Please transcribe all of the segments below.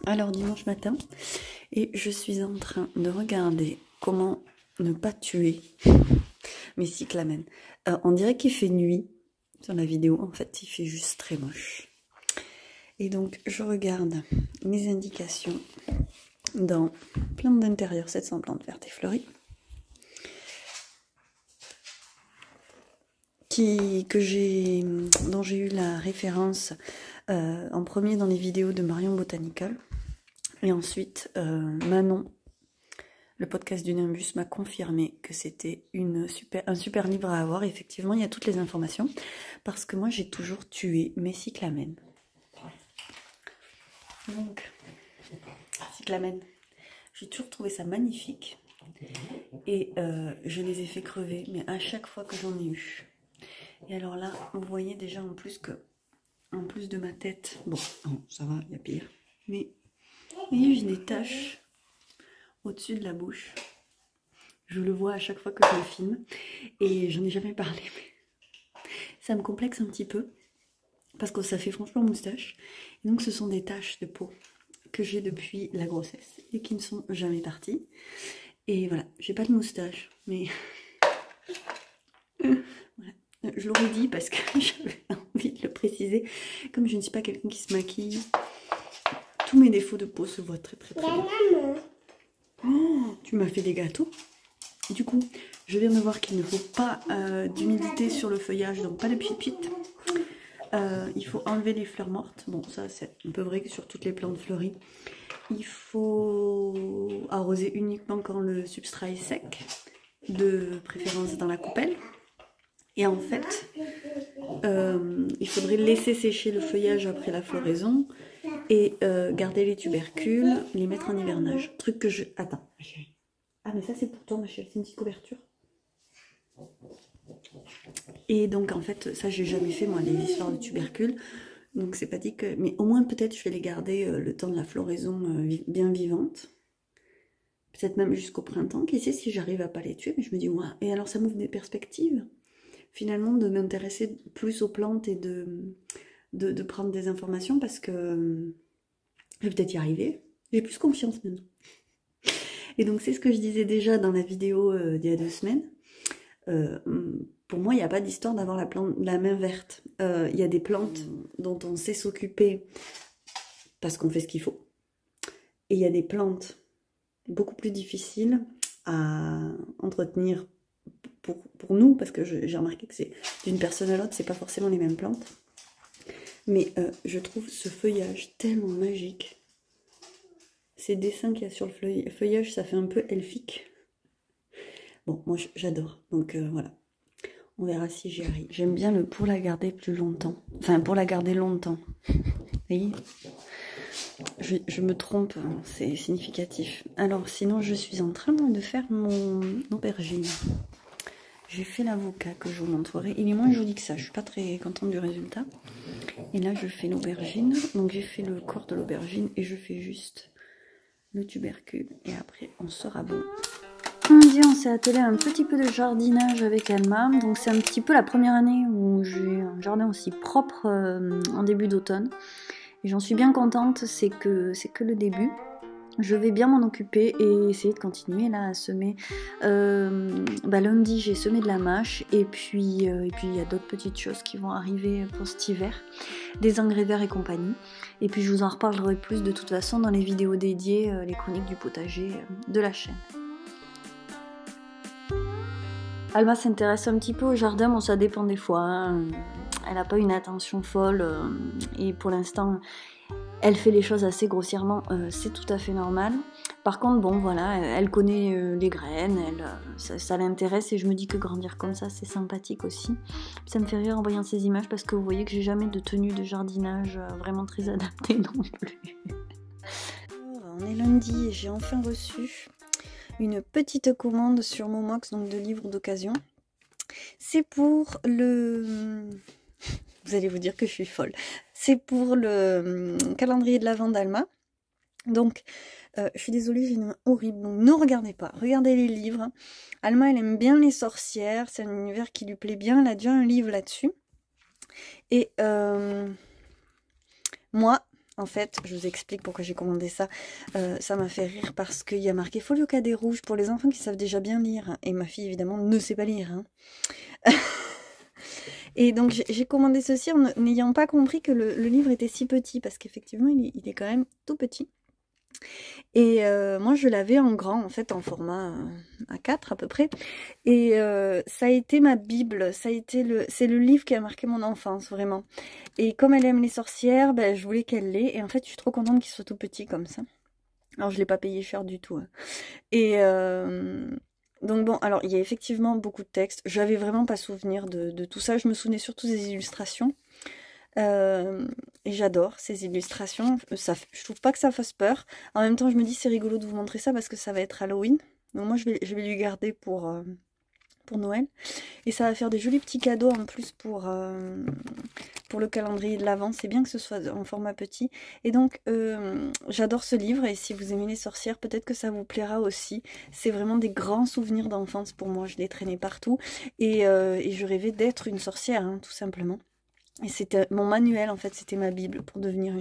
Alors dimanche matin, et je suis en train de regarder comment ne pas tuer mes cyclamènes. On dirait qu'il fait nuit sur la vidéo, en fait il fait juste très moche. Et donc je regarde mes indications dans plantes d'intérieur, 700 plantes vertes et fleuries, dont j'ai eu la référence en premier dans les vidéos de Marion Botanical. Et ensuite, Manon, le podcast du Nimbus, m'a confirmé que c'était un super livre à avoir. Effectivement, il y a toutes les informations. Parce que moi, j'ai toujours tué mes cyclamènes. Donc, cyclamènes, j'ai toujours trouvé ça magnifique. Et je les ai fait crever, mais à chaque fois que j'en ai eu. Et alors là, vous voyez déjà en plus de ma tête, bon, ça va, il y a pire, mais vous voyez, j'ai des taches au-dessus de la bouche. Je le vois à chaque fois que je le filme. Et j'en ai jamais parlé. Mais ça me complexe un petit peu. Parce que ça fait franchement moustache. Et donc ce sont des taches de peau que j'ai depuis la grossesse. Et qui ne sont jamais parties. Et voilà, j'ai pas de moustache. Mais voilà. Je l'aurais dit parce que j'avais envie de le préciser. Comme je ne suis pas quelqu'un qui se maquille, tous mes défauts de peau se voient très très bien. Oh, tu m'as fait des gâteaux. Du coup, je viens de voir qu'il ne faut pas d'humidité sur le feuillage, donc pas de pipit. Il faut enlever les fleurs mortes. Bon, ça c'est un peu vrai que sur toutes les plantes fleuries. Il faut arroser uniquement quand le substrat est sec, de préférence dans la coupelle. Et en fait, il faudrait laisser sécher le feuillage après la floraison et garder les tubercules, les mettre en hivernage. Truc que je... Attends, ma chérie. Ah, mais ça c'est pour toi, ma chérie, c'est une petite couverture. Et donc en fait, ça j'ai jamais fait moi, les histoires de tubercules. Donc c'est pas dit que... Mais au moins peut-être je vais les garder le temps de la floraison bien vivante. Peut-être même jusqu'au printemps. Qui sait si j'arrive à pas les tuer. Mais je me dis, ouais. Et alors ça m'ouvre des perspectives. Finalement de m'intéresser plus aux plantes et de prendre des informations parce que je vais peut-être y arriver. J'ai plus confiance maintenant. Et donc c'est ce que je disais déjà dans la vidéo d'il y a 2 semaines. Pour moi, il n'y a pas d'histoire d'avoir la main verte. Il y a des plantes dont on sait s'occuper parce qu'on fait ce qu'il faut. Et il y a des plantes beaucoup plus difficiles à entretenir pour nous, parce que j'ai remarqué que c'est d'une personne à l'autre, c'est pas forcément les mêmes plantes. Mais je trouve ce feuillage tellement magique. Ces dessins qu'il y a sur le feuillage, ça fait un peu elfique. Bon, moi j'adore, donc voilà. On verra si j'y arrive. J'aime bien pour la garder plus longtemps. Enfin, pour la garder longtemps. Vous voyez ? Je me trompe, c'est significatif. Alors, sinon, je suis en train de faire mon aubergine. J'ai fait l'avocat que je vous montrerai. Il est moins joli que ça. Je suis pas très contente du résultat. Et là, je fais l'aubergine. Donc, j'ai fait le corps de l'aubergine et je fais juste le tubercule. Et après, on sera bon. On s'est attelé à un petit peu de jardinage avec Alma. Donc, c'est un petit peu la première année où j'ai un jardin aussi propre en début d'automne. Et j'en suis bien contente. C'est que le début. Je vais bien m'en occuper et essayer de continuer là à semer. Lundi j'ai semé de la mâche et puis il y a d'autres petites choses qui vont arriver pour cet hiver, des engrais verts et compagnie. Et puis je vous en reparlerai plus de toute façon dans les vidéos dédiées, les chroniques du potager de la chaîne. Alma s'intéresse un petit peu au jardin, bon ça dépend des fois. Hein. Elle n'a pas une attention folle et pour l'instant... Elle fait les choses assez grossièrement, c'est tout à fait normal. Par contre, bon, voilà, elle connaît les graines, ça l'intéresse et je me dis que grandir comme ça, c'est sympathique aussi. Ça me fait rire en voyant ces images parce que vous voyez que j'ai jamais de tenue de jardinage vraiment très adaptée non plus. On est lundi et j'ai enfin reçu une petite commande sur Momox, donc de livres d'occasion. C'est pour le vous allez vous dire que je suis folle. C'est pour le calendrier de l'Avent d'Alma. Donc, je suis désolée, j'ai une main horrible, donc ne regardez pas. Regardez les livres. Alma, elle aime bien les sorcières, c'est un univers qui lui plaît bien. Elle a déjà un livre là-dessus. Et moi, en fait, je vous explique pourquoi j'ai commandé ça. Ça m'a fait rire parce qu'il y a marqué Folio Cadet rouge pour les enfants qui savent déjà bien lire. Et ma fille, évidemment, ne sait pas lire. Hein. Et donc, j'ai commandé ceci en n'ayant pas compris que le livre était si petit. Parce qu'effectivement, il est quand même tout petit. Et moi, je l'avais en grand, en fait, en format A4 à peu près. Et ça a été ma Bible, c'est le livre qui a marqué mon enfance, vraiment. Et comme elle aime les sorcières, ben, je voulais qu'elle l'ait. Et en fait, je suis trop contente qu'il soit tout petit comme ça. Alors, je ne l'ai pas payé cher du tout. Hein. Et donc bon, alors, il y a effectivement beaucoup de textes. J'avais vraiment pas souvenir de tout ça. Je me souvenais surtout des illustrations. Et j'adore ces illustrations. Je trouve pas que ça fasse peur. En même temps, je me dis c'est rigolo de vous montrer ça parce que ça va être Halloween. Donc moi, je vais lui garder pour Noël. Et ça va faire des jolis petits cadeaux en plus pour le calendrier de l'Avent. C'est bien que ce soit en format petit. Et donc, j'adore ce livre. Et si vous aimez les sorcières, peut-être que ça vous plaira aussi. C'est vraiment des grands souvenirs d'enfance pour moi. Je les traînais partout. Et je rêvais d'être une sorcière, hein, tout simplement. Et c'était mon manuel, en fait, c'était ma Bible pour devenir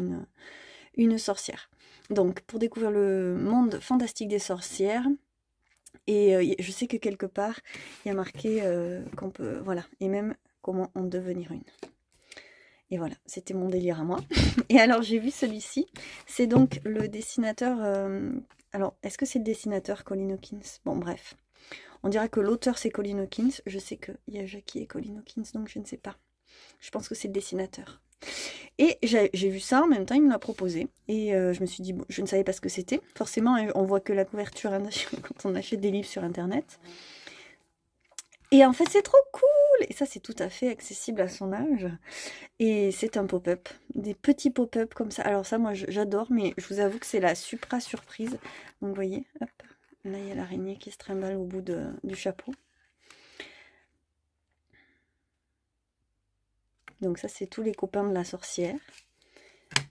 une sorcière. Donc, pour découvrir le monde fantastique des sorcières, et je sais que quelque part, il y a marqué qu'on peut, voilà, et même comment en devenir une. Et voilà, c'était mon délire à moi. Et alors, j'ai vu celui-ci, c'est donc le dessinateur, alors, est-ce que c'est le dessinateur Colin Hawkins? Bon, bref, on dira que l'auteur c'est Colin Hawkins, je sais qu'il y a Jackie et Colin Hawkins, donc je ne sais pas. Je pense que c'est le dessinateur. Et j'ai vu ça en même temps, il me l'a proposé. Et je me suis dit, bon, je ne savais pas ce que c'était. Forcément, on voit que la couverture quand on achète des livres sur Internet. Et en fait, c'est trop cool. Et ça, c'est tout à fait accessible à son âge. Et c'est un pop-up. Des petits pop-up comme ça. Alors ça, moi, j'adore. Mais je vous avoue que c'est la supra surprise. Donc, vous voyez, hop. Là, il y a l'araignée qui se trimballe au bout du chapeau. Donc ça, c'est tous les copains de la sorcière.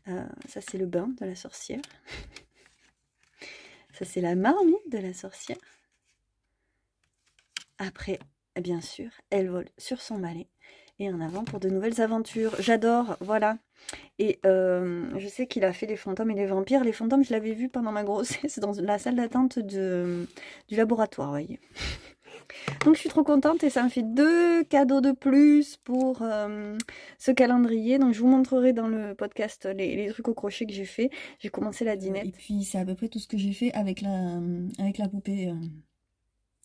Ça, c'est le bain de la sorcière. Ça, c'est la marmite de la sorcière. Après, bien sûr, elle vole sur son balai. Et en avant pour de nouvelles aventures. J'adore, voilà. Et je sais qu'il a fait les fantômes et les vampires. Les fantômes, je l'avais vu pendant ma grossesse dans la salle d'attente du laboratoire, vous voyez. Donc je suis trop contente et ça me fait 2 cadeaux de plus pour ce calendrier. Donc je vous montrerai dans le podcast les trucs au crochet que j'ai fait. J'ai commencé la dinette. Et puis c'est à peu près tout ce que j'ai fait avec la poupée.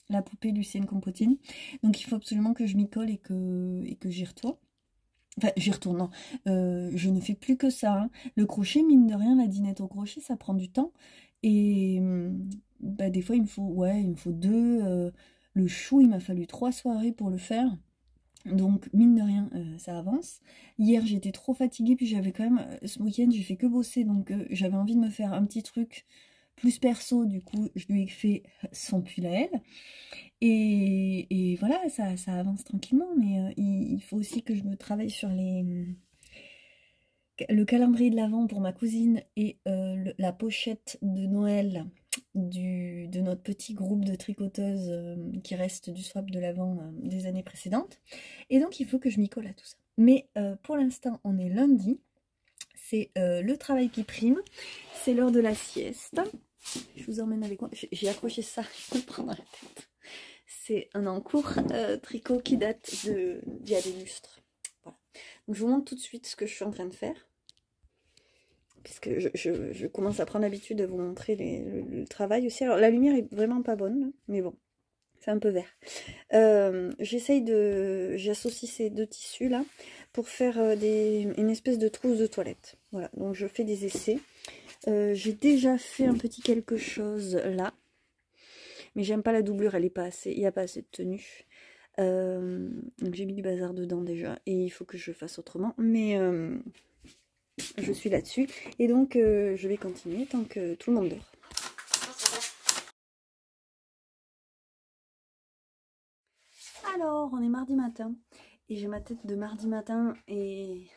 La poupée Lucienne Compotine. Donc il faut absolument que je m'y colle et que j'y retourne. Enfin, j'y retourne, non. Je ne fais plus que ça. Hein. Le crochet, mine de rien, la dinette au crochet, ça prend du temps. Et bah, des fois, il me faut 2. Le chou, il m'a fallu 3 soirées pour le faire. Donc, mine de rien, ça avance. Hier, j'étais trop fatiguée, puis j'avais quand même... ce week-end, j'ai fait que bosser, donc j'avais envie de me faire un petit truc plus perso. Du coup, je lui ai fait son pull à elle. Et voilà, ça avance tranquillement, mais il faut aussi que je me travaille sur le calendrier de l'Avent pour ma cousine et la pochette de Noël de notre petit groupe de tricoteuses qui reste du swap de l'Avent des années précédentes. Et donc, il faut que je m'y colle à tout ça. Mais pour l'instant, on est lundi. C'est le travail qui prime. C'est l'heure de la sieste. Je vous emmène avec moi. J'ai accroché ça, je peux le prendre dans la tête. C'est un encours tricot qui date d'il y a des lustres. Voilà. Donc je vous montre tout de suite ce que je suis en train de faire. Puisque je commence à prendre l'habitude de vous montrer le travail aussi. Alors la lumière est vraiment pas bonne, là, mais bon, c'est un peu vert. J'associe ces 2 tissus là pour faire une espèce de trousse de toilette. Voilà, donc je fais des essais. J'ai déjà fait un petit quelque chose là. Mais j'aime pas la doublure, elle est pas assez, il n'y a pas assez de tenue. Donc j'ai mis du bazar dedans déjà. Et il faut que je fasse autrement. Mais je suis là-dessus. Et donc je vais continuer tant que tout le monde dort. Alors, on est mardi matin. et j'ai ma tête de mardi matin et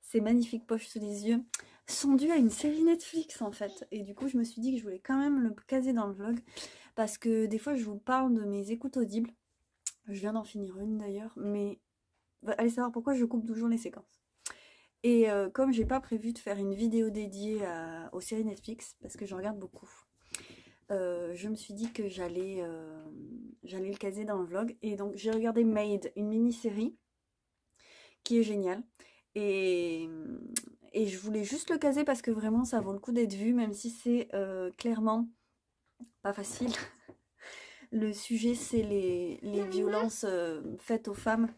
ces magnifiques poches sous les yeux sont dues à une série Netflix en fait. Et du coup je me suis dit que je voulais quand même le caser dans le vlog parce que des fois je vous parle de mes écoutes audibles. Je viens d'en finir une d'ailleurs, mais allez savoir pourquoi je coupe toujours les séquences. Et comme j'ai pas prévu de faire une vidéo dédiée aux séries Netflix, parce que j'en regarde beaucoup, je me suis dit que j'allais le caser dans le vlog. Et donc j'ai regardé Made, une mini-série qui est géniale. Et je voulais juste le caser parce que vraiment ça vaut le coup d'être vu, même si c'est clairement pas facile. Le sujet c'est les violences faites aux femmes,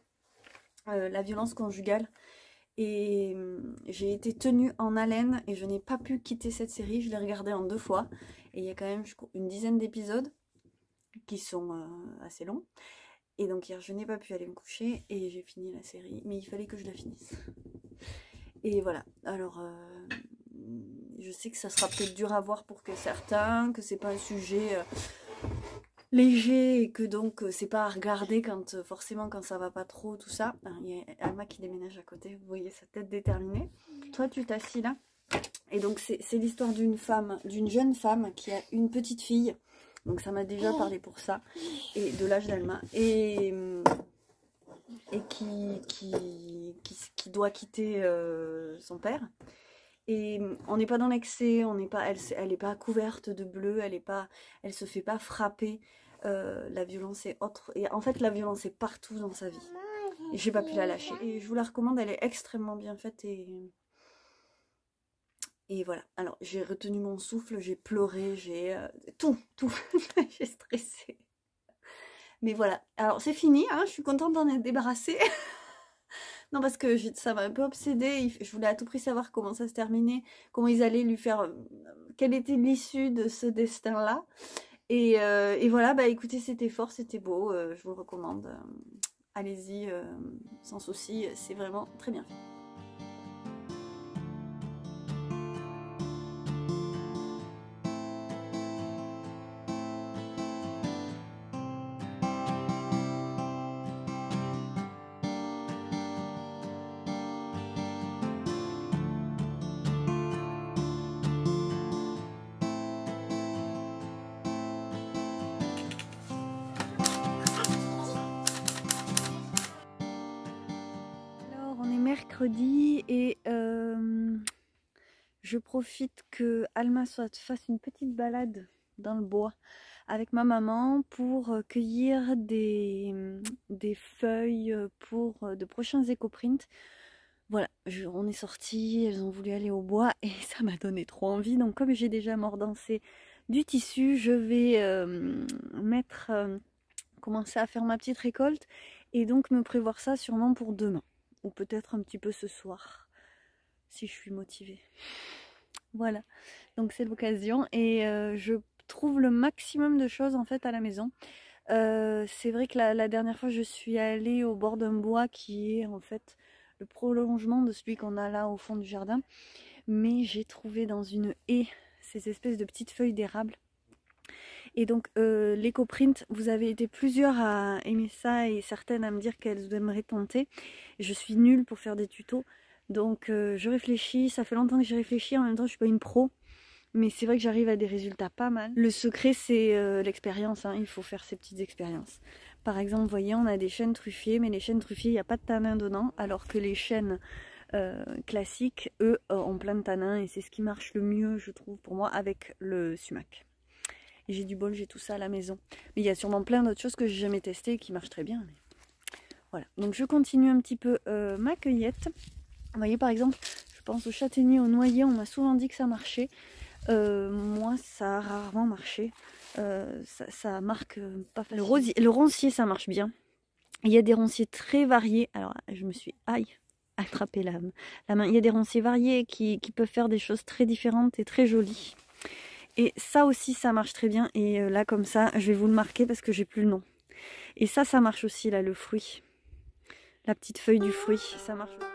la violence conjugale. Et j'ai été tenue en haleine et je n'ai pas pu quitter cette série. Je l'ai regardée en 2 fois. Et il y a quand même une dizaine d'épisodes qui sont assez longs. Et donc hier je n'ai pas pu aller me coucher et j'ai fini la série. Mais il fallait que je la finisse. Et voilà. Alors je sais que ça sera peut-être dur à voir pour certains, que c'est pas un sujet léger et que donc c'est pas à regarder quand forcément quand ça va pas trop, tout ça. Il y a Alma qui déménage à côté, vous voyez sa tête déterminée. Toi tu t'assis là et donc c'est l'histoire d'une femme, d'une jeune femme qui a une petite fille, donc ça m'a déjà parlé pour ça, et de l'âge d'Alma, et qui doit quitter son père. Et on n'est pas dans l'excès, on n'est pas, elle est pas couverte de bleu, elle se fait pas frapper. La violence est autre. Et en fait, la violence est partout dans sa vie. Et j'ai pas pu la lâcher. Et je vous la recommande, elle est extrêmement bien faite. Et voilà. Alors, j'ai retenu mon souffle, j'ai pleuré, j'ai tout. J'ai stressé. Mais voilà. Alors, c'est fini, hein, je suis contente d'en être débarrassée. Non, parce que ça m'a un peu obsédée. Je voulais à tout prix savoir comment ça se terminait, comment ils allaient lui faire, quelle était l'issue de ce destin-là. Et voilà, bah écoutez, c'était fort, c'était beau, je vous le recommande. Allez-y, sans souci, c'est vraiment très bien fait. Mercredi et je profite que Alma fasse une petite balade dans le bois avec ma maman pour cueillir des feuilles pour de prochains éco-prints. Voilà, on est sortis, elles ont voulu aller au bois et ça m'a donné trop envie. Donc comme j'ai déjà mordancé du tissu, je vais commencer à faire ma petite récolte et donc me prévoir ça sûrement pour demain. Ou peut-être un petit peu ce soir, si je suis motivée. Voilà, donc c'est l'occasion et je trouve le maximum de choses en fait à la maison. C'est vrai que la dernière fois je suis allée au bord d'un bois qui est en fait le prolongement de celui qu'on a là au fond du jardin. Mais j'ai trouvé dans une haie ces espèces de petites feuilles d'érable. Et donc l'éco-print, vous avez été plusieurs à aimer ça et certaines à me dire qu'elles aimeraient tenter. Je suis nulle pour faire des tutos, donc je réfléchis, ça fait longtemps que j'ai réfléchi, en même temps je suis pas une pro, mais c'est vrai que j'arrive à des résultats pas mal. Le secret c'est l'expérience, hein. Il faut faire ces petites expériences. Par exemple, vous voyez, on a des chênes truffiers, mais les chênes truffiers, il n'y a pas de tanin dedans, alors que les chênes classiques, eux, ont plein de tanins et c'est ce qui marche le mieux, je trouve, pour moi, avec le sumac. J'ai du bol, j'ai tout ça à la maison. Mais il y a sûrement plein d'autres choses que j'ai jamais testées et qui marchent très bien. Mais... voilà, donc je continue un petit peu ma cueillette. Vous voyez par exemple, je pense au châtaignier, au noyer, on m'a souvent dit que ça marchait. Moi, ça a rarement marché. Ça marque pas facile. Le roncier, ça marche bien. Il y a des ronciers très variés. Alors, je me suis attrapé la main. Il y a des ronciers variés qui peuvent faire des choses très différentes et très jolies. Et ça aussi, ça marche très bien. Et là, comme ça, je vais vous le marquer parce que j'ai plus le nom. Et ça marche aussi, là, le fruit. La petite feuille du fruit, ça marche aussi.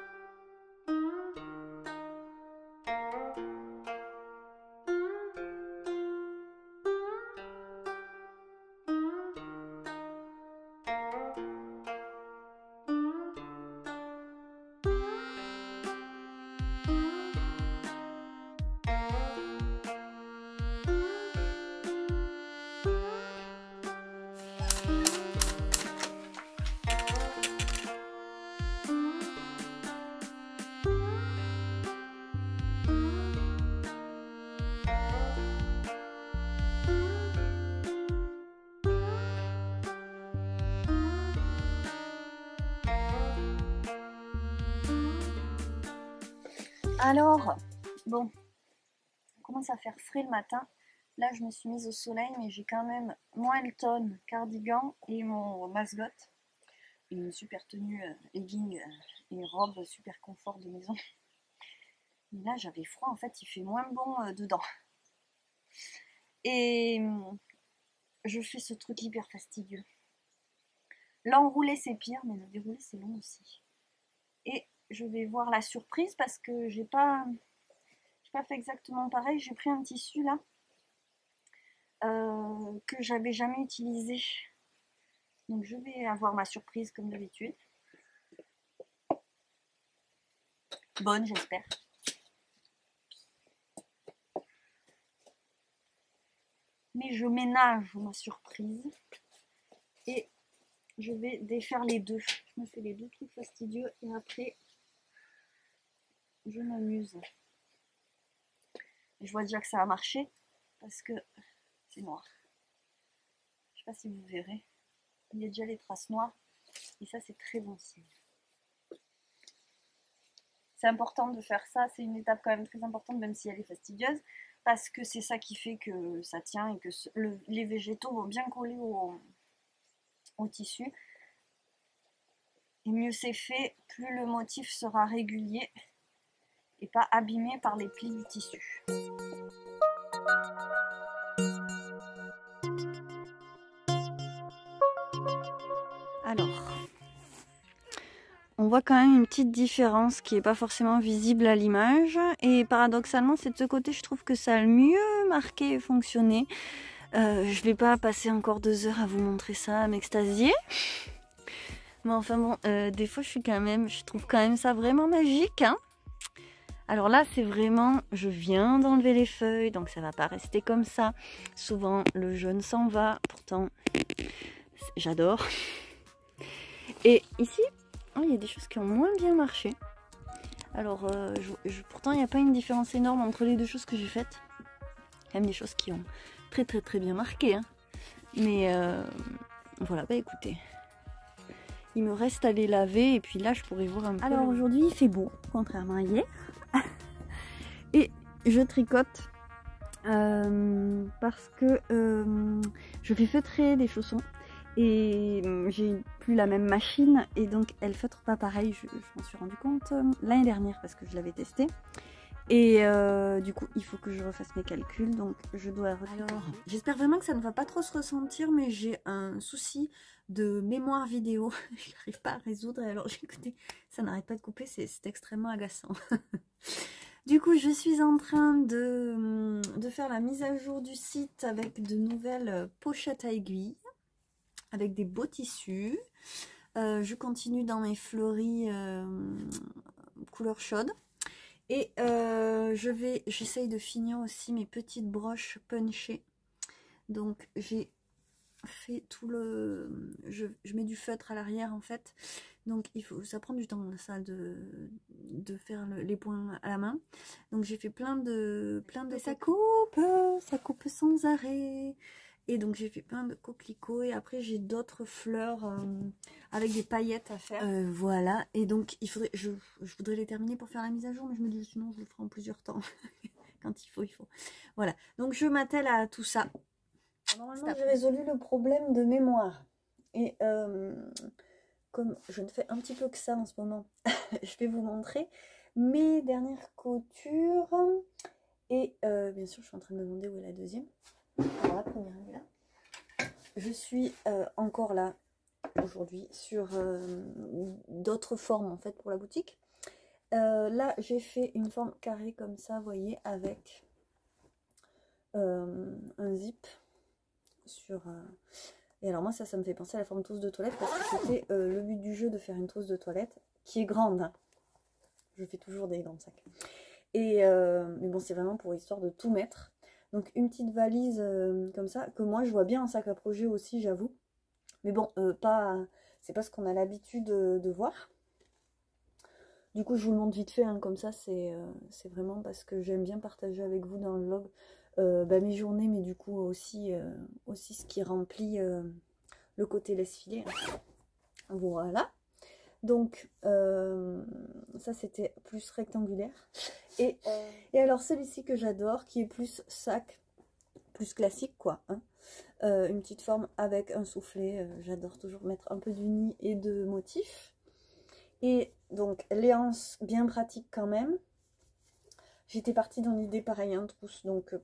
Alors, bon, on commence à faire frais le matin. Là, je me suis mise au soleil, mais j'ai quand même mon Elton cardigan et mon mascot. Et une super tenue legging et robe super confort de maison. Mais là, j'avais froid, en fait, il fait moins bon dedans. Et je fais ce truc hyper fastidieux. L'enrouler, c'est pire, mais le dérouler, c'est long aussi. Et je vais voir la surprise parce que j'ai pas fait exactement pareil. J'ai pris un tissu là que j'avais jamais utilisé. Donc je vais avoir ma surprise comme d'habitude. Bonne, j'espère. Mais je ménage ma surprise et je vais défaire les deux. Je me fais les deux trucs fastidieux et après je m'amuse. Je vois déjà que ça a marché parce que c'est noir. Je sais pas si vous verrez. Il y a déjà les traces noires et ça c'est très bon signe. C'est important de faire ça, c'est une étape quand même très importante même si elle est fastidieuse parce que c'est ça qui fait que ça tient et que les végétaux vont bien coller au tissu. Et mieux c'est fait, plus le motif sera régulier et pas abîmé par les plis du tissu. Alors, on voit quand même une petite différence qui n'est pas forcément visible à l'image. Et paradoxalement, c'est de ce côté, je trouve que ça a le mieux marqué et fonctionné. Je vais pas passer encore 2 heures à vous montrer ça, à m'extasier. Mais enfin bon, des fois je trouve quand même ça vraiment magique. Hein. Alors là, c'est vraiment, je viens d'enlever les feuilles, donc ça va pas rester comme ça. Souvent, le jaune s'en va, pourtant, j'adore. Et ici, oh, il y a des choses qui ont moins bien marché. Alors, pourtant, il n'y a pas une différence énorme entre les deux choses que j'ai faites. Il y a même des choses qui ont très bien marqué. Hein. Mais voilà, bah écoutez. Il me reste à les laver et puis là, je pourrais voir un peu. Alors aujourd'hui, il fait beau, contrairement à hier. Et je tricote parce que je fais feutrer des chaussons. Et j'ai plus la même machine et donc elle feutre pas pareil, je m'en suis rendu compte l'année dernière parce que je l'avais testé. Et du coup il faut que je refasse mes calculs, donc je dois retricoter. Alors j'espère vraiment que ça ne va pas trop se ressentir, mais j'ai un souci de mémoire vidéo, je n'arrive pas à résoudre et alors écoutez, ça n'arrête pas de couper, c'est extrêmement agaçant. Du coup, je suis en train de faire la mise à jour du site avec de nouvelles pochettes à aiguilles, avec des beaux tissus. Je continue dans mes fleuris couleur chaude. Et j'essaye de finir aussi mes petites broches punchées. Donc j'ai fait tout le... Je mets du feutre à l'arrière en fait. Donc ça prend du temps ça de faire les points à la main. Donc j'ai fait plein de... Ça coupe sans arrêt. Et donc j'ai fait plein de coquelicots et après j'ai d'autres fleurs avec des paillettes à faire. Voilà, et donc je voudrais les terminer pour faire la mise à jour, mais je me dis sinon je le ferai en plusieurs temps. Quand il faut. Voilà, donc je m'attelle à tout ça. Normalement j'ai résolu le problème de mémoire. Et comme je ne fais un petit peu que ça en ce moment, je vais vous montrer mes dernières coutures. Et bien sûr je suis en train de me demander où est la deuxième. Alors la première elle est là. Je suis encore là aujourd'hui sur d'autres formes en fait pour la boutique. Là j'ai fait une forme carrée comme ça, vous voyez, avec un zip sur... Et alors moi ça me fait penser à la forme trousse de toilette parce que c'était le but du jeu de faire une trousse de toilette qui est grande. Hein. Je fais toujours des grands sacs. Et mais bon c'est vraiment pour histoire de tout mettre. Donc une petite valise comme ça, que moi je vois bien en sac à projet aussi, j'avoue. Mais bon, c'est pas ce qu'on a l'habitude de voir. Du coup je vous le montre vite fait, hein, comme ça c'est vraiment parce que j'aime bien partager avec vous dans le vlog mes journées, mais du coup aussi ce qui remplit le côté laisse-filer. Voilà. Donc, ça c'était plus rectangulaire. Et alors celui-ci que j'adore, qui est plus sac, plus classique quoi. Hein. Une petite forme avec un soufflet. J'adore toujours mettre un peu d'uni et de motif. Et donc, les anses bien pratiques quand même. J'étais partie dans l'idée pareil, hein, trousse. Donc,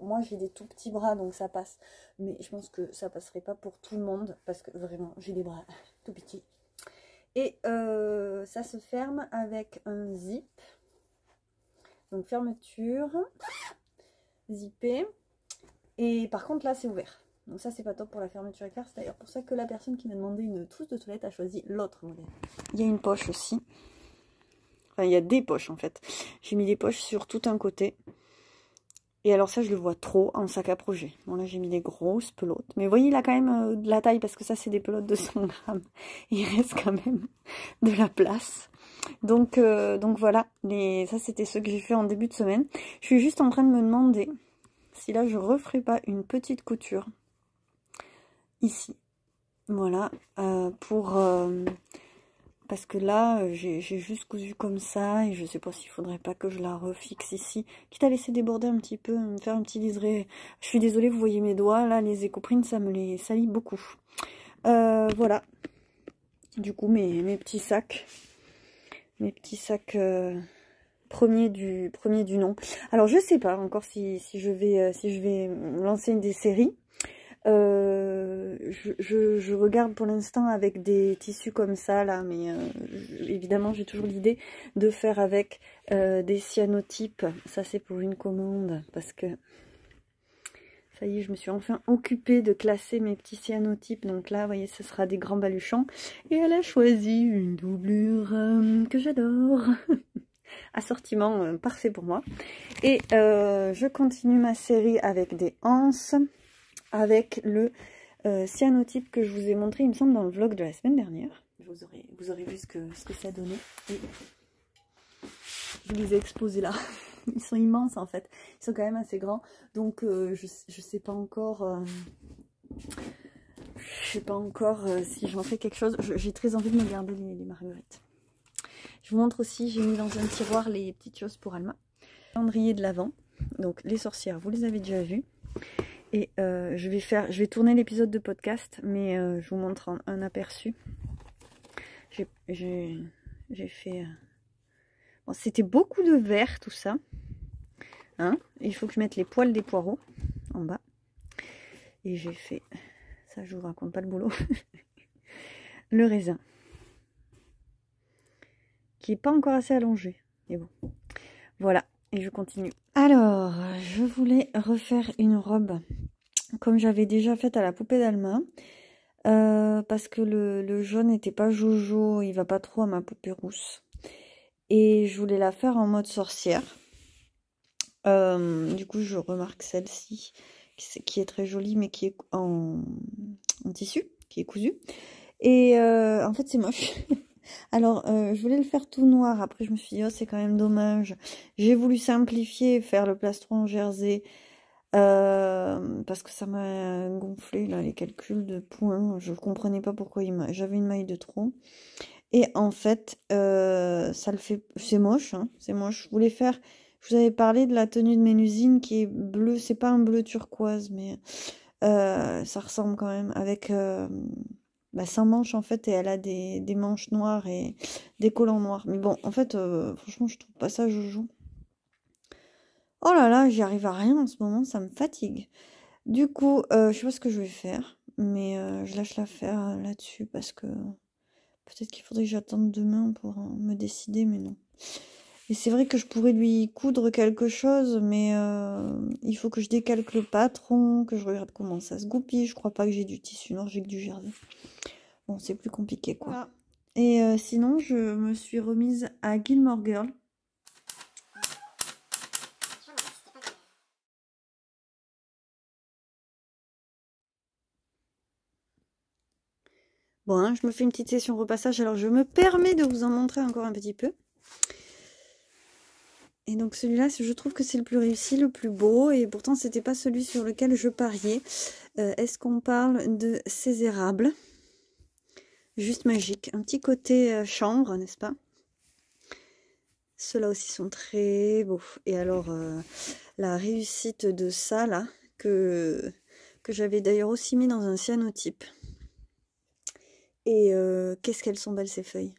moi j'ai des tout petits bras, donc ça passe. Mais je pense que ça passerait pas pour tout le monde. Parce que vraiment, j'ai des bras tout petits. Et ça se ferme avec un zip. Donc fermeture, zippé. Et par contre là c'est ouvert. Donc ça c'est pas top pour la fermeture éclair. C'est d'ailleurs pour ça que la personne qui m'a demandé une trousse de toilette a choisi l'autre modèle. Il y a une poche aussi. Enfin il y a des poches en fait. J'ai mis des poches sur tout un côté. Et alors ça je le vois trop en sac à projet. Bon là j'ai mis des grosses pelotes. Mais vous voyez il a quand même de la taille parce que ça c'est des pelotes de 100 grammes. Il reste quand même de la place. Donc voilà, ça c'était ce que j'ai fait en début de semaine. Je suis juste en train de me demander si là je referai pas une petite couture ici. Voilà, parce que là j'ai juste cousu comme ça et je sais pas s'il faudrait pas que je la refixe ici. Quitte à laisser déborder un petit peu, me faire un petit liseré. Je suis désolée, vous voyez mes doigts, là les écoprines ça me les salit beaucoup. Voilà, du coup mes petits sacs. Mes petits sacs premier du nom. Alors je sais pas encore si je vais lancer des séries. Je regarde pour l'instant avec des tissus comme ça là, mais évidemment j'ai toujours l'idée de faire avec des cyanotypes. Ça c'est pour une commande parce que ça y est, je me suis enfin occupée de classer mes petits cyanotypes. Donc là, vous voyez, ce sera des grands baluchons. Et elle a choisi une doublure que j'adore. Assortiment parfait pour moi. Et je continue ma série avec des anses. Avec le cyanotype que je vous ai montré, il me semble, dans le vlog de la semaine dernière. Vous aurez vu ce que ça donnait. Et je les ai exposés là. Ils sont immenses en fait. Ils sont quand même assez grands. Donc je sais pas encore. Je sais pas encore si j'en fais quelque chose. J'ai très envie de me garder les marguerites. Je vous montre aussi, j'ai mis dans un tiroir les petites choses pour Alma. Calendrier de l'Avent. Donc les sorcières, vous les avez déjà vues. Et je vais tourner l'épisode de podcast, mais je vous montre un aperçu. J'ai fait... Bon, c'était beaucoup de vert tout ça. Hein, il faut que je mette les poils des poireaux en bas. Et j'ai fait... Ça, je vous raconte pas le boulot. Le raisin. Qui est pas encore assez allongé. Mais bon. Voilà. Et je continue. Alors, je voulais refaire une robe comme j'avais déjà faite à la poupée d'Alma. Parce que le jaune n'était pas jojo. Il va pas trop à ma poupée rousse. Et je voulais la faire en mode sorcière. Du coup, je remarque celle-ci, qui est très jolie, mais qui est en tissu, qui est cousu. Et en fait, c'est moche. Alors, je voulais le faire tout noir. Après, je me suis dit, oh, c'est quand même dommage. J'ai voulu simplifier, faire le plastron en jersey. Parce que ça m'a gonflé, là, les calculs de points. Je ne comprenais pas pourquoi j'avais une maille de trop. Et en fait, ça le fait... C'est moche, hein, c'est moche. Je voulais faire... Je vous avais parlé de la tenue de Mélusine qui est bleu. C'est pas un bleu turquoise, mais ça ressemble quand même. Avec... sans manches, en fait, et elle a des manches noires et des collants noirs. Mais bon, en fait, franchement, je trouve pas ça jojo. Oh là là, j'y arrive à rien en ce moment, ça me fatigue. Du coup, je sais pas ce que je vais faire, mais je lâche l'affaire là-dessus parce que peut-être qu'il faudrait que j'attende demain pour me décider, mais non. Et c'est vrai que je pourrais lui coudre quelque chose, mais il faut que je décalque le patron, que je regarde comment ça se goupille. Je crois pas que j'ai du tissu noir, j'ai que du jersey. Bon, c'est plus compliqué, quoi. Voilà. Et sinon, je me suis remise à Gilmore Girls. Bon, hein, je me fais une petite session repassage, alors je me permets de vous en montrer encore un petit peu. Et donc celui-là, je trouve que c'est le plus réussi, le plus beau, et pourtant c'était pas celui sur lequel je pariais. Est-ce qu'on parle de Ces Érables? Juste magique. Un petit côté chambre, n'est-ce pas? Ceux-là aussi sont très beaux. Et alors, la réussite de ça, là, que j'avais d'ailleurs aussi mis dans un cyanotype. Et qu'est-ce qu'elles sont belles, ces feuilles.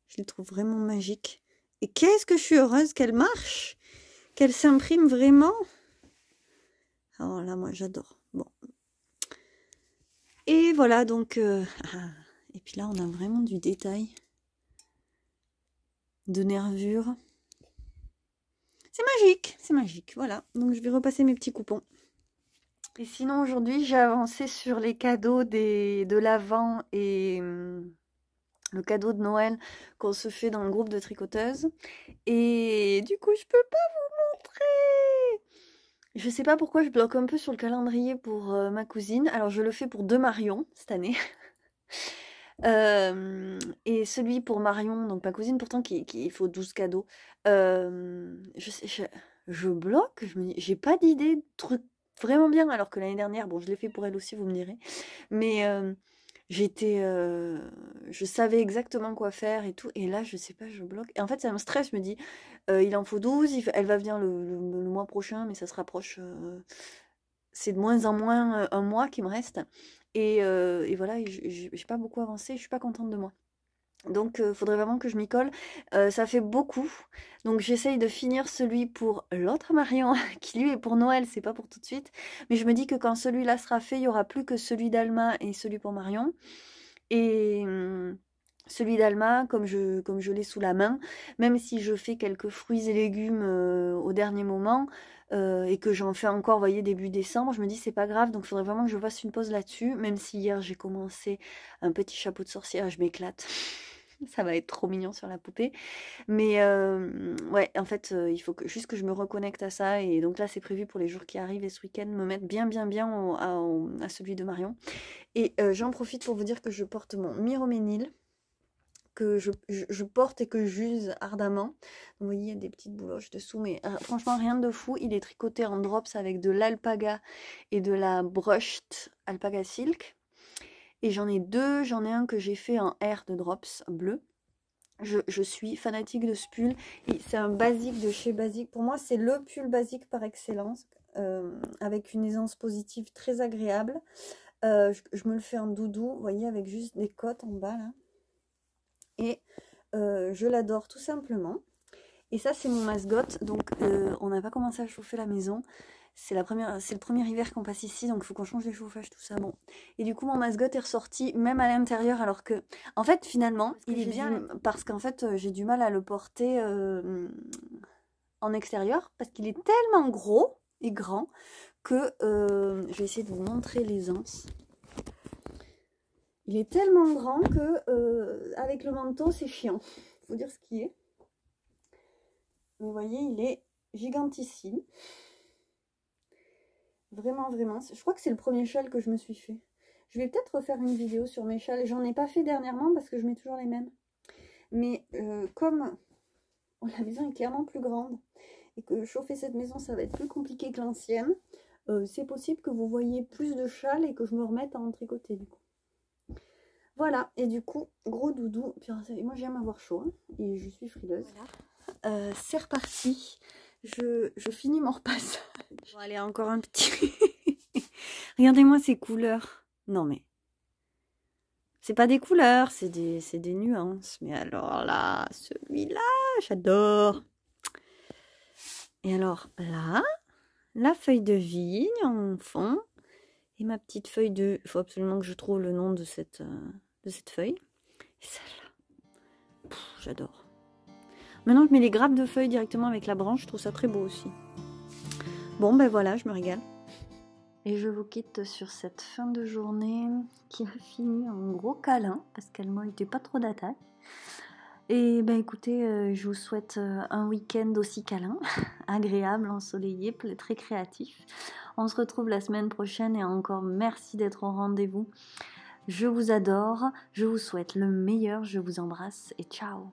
Je les trouve vraiment magiques. Et qu'est-ce que je suis heureuse qu'elles marchent, qu'elles s'impriment vraiment. Alors là, moi, j'adore. Bon. Et voilà, donc... et puis là, on a vraiment du détail. De nervures. C'est magique, voilà. Donc, je vais repasser mes petits coupons. Et sinon, aujourd'hui, j'ai avancé sur les cadeaux de l'Avent et le cadeau de Noël qu'on se fait dans le groupe de tricoteuses. Et du coup, je peux pas vous montrer. Je sais pas pourquoi je bloque un peu sur le calendrier pour ma cousine. Alors, je le fais pour 2 Marion cette année. Et celui pour Marion, donc ma cousine, pourtant, il faut 12 cadeaux. Je bloque, je me dis, j'ai pas d'idée de truc vraiment bien, alors que l'année dernière, bon, je l'ai fait pour elle aussi, vous me direz. Mais je savais exactement quoi faire et tout. Et là, je sais pas, je bloque. Et en fait, ça me stresse, je me dis, il en faut 12, elle va venir le mois prochain, mais ça se rapproche. C'est de moins en moins un mois qui me reste. Et voilà, j'ai pas beaucoup avancé, je suis pas contente de moi. Donc, faudrait vraiment que je m'y colle. Ça fait beaucoup. Donc, j'essaye de finir celui pour l'autre Marion, qui lui est pour Noël, c'est pas pour tout de suite. Mais je me dis que quand celui-là sera fait, il y aura plus que celui d'Alma et celui pour Marion. Et celui d'Alma, comme je l'ai sous la main, même si je fais quelques fruits et légumes au dernier moment, et que j'en fais encore, vous voyez, début décembre, je me dis c'est pas grave, donc il faudrait vraiment que je fasse une pause là-dessus, même si hier j'ai commencé un petit chapeau de sorcière, je m'éclate. Ça va être trop mignon sur la poupée. Mais ouais, en fait, il faut juste que je me reconnecte à ça. Et donc là, c'est prévu pour les jours qui arrivent et ce week-end, me mettre bien à celui de Marion. Et j'en profite pour vous dire que je porte mon Miroménil, que je porte et que j'use ardemment. Donc, vous voyez, il y a des petites bouloches dessous, mais franchement, rien de fou. Il est tricoté en drops avec de l'alpaga et de la brushed alpaga silk. Et j'en ai deux, j'en ai un que j'ai fait en air de drops bleu. Je suis fanatique de ce pull. C'est un basique de chez Basique. Pour moi, c'est le pull basique par excellence, avec une aisance positive très agréable. Je me le fais en doudou, vous voyez, avec juste des côtes en bas là. Et je l'adore tout simplement. Et ça, c'est mon mascotte. Donc, on n'a pas commencé à chauffer la maison. C'est le premier hiver qu'on passe ici, donc il faut qu'on change les chauffages, tout ça. Bon. Et du coup, mon mascotte est ressorti même à l'intérieur, alors que, en fait, finalement, il est bien, parce qu'en fait, j'ai du mal à le porter en extérieur, parce qu'il est tellement gros et grand que je vais essayer de vous montrer l'aisance. Il est tellement grand que avec le manteau, c'est chiant. Faut dire ce qui est. Mais vous voyez, il est gigantissime. Vraiment, vraiment. Je crois que c'est le premier châle que je me suis fait. Je vais peut-être refaire une vidéo sur mes châles. J'en ai pas fait dernièrement parce que je mets toujours les mêmes. Mais comme la maison est clairement plus grande et que chauffer cette maison, ça va être plus compliqué que l'ancienne, c'est possible que vous voyez plus de châles et que je me remette à en tricoter du coup. Voilà, et du coup, gros doudou. Puis, moi, j'aime avoir chaud hein, et je suis frileuse. Voilà. C'est reparti. Je finis mon repassage. Bon, allez, encore un petit. Regardez-moi ces couleurs. Non, mais. C'est pas des couleurs, c'est des nuances. Mais alors là, celui-là, j'adore. Et alors là, la feuille de vigne en fond. Et ma petite feuille de... Il faut absolument que je trouve le nom de cette feuille. Et celle-là. J'adore. Maintenant, je mets les grappes de feuilles directement avec la branche. Je trouve ça très beau aussi. Bon, ben voilà, je me régale. Et je vous quitte sur cette fin de journée qui a fini en gros câlin. Parce qu'elle m'a été pas trop d'attaque. Et ben écoutez, je vous souhaite un week-end aussi câlin. Agréable, ensoleillé, très créatif. On se retrouve la semaine prochaine et encore merci d'être au rendez-vous. Je vous adore, je vous souhaite le meilleur, je vous embrasse et ciao.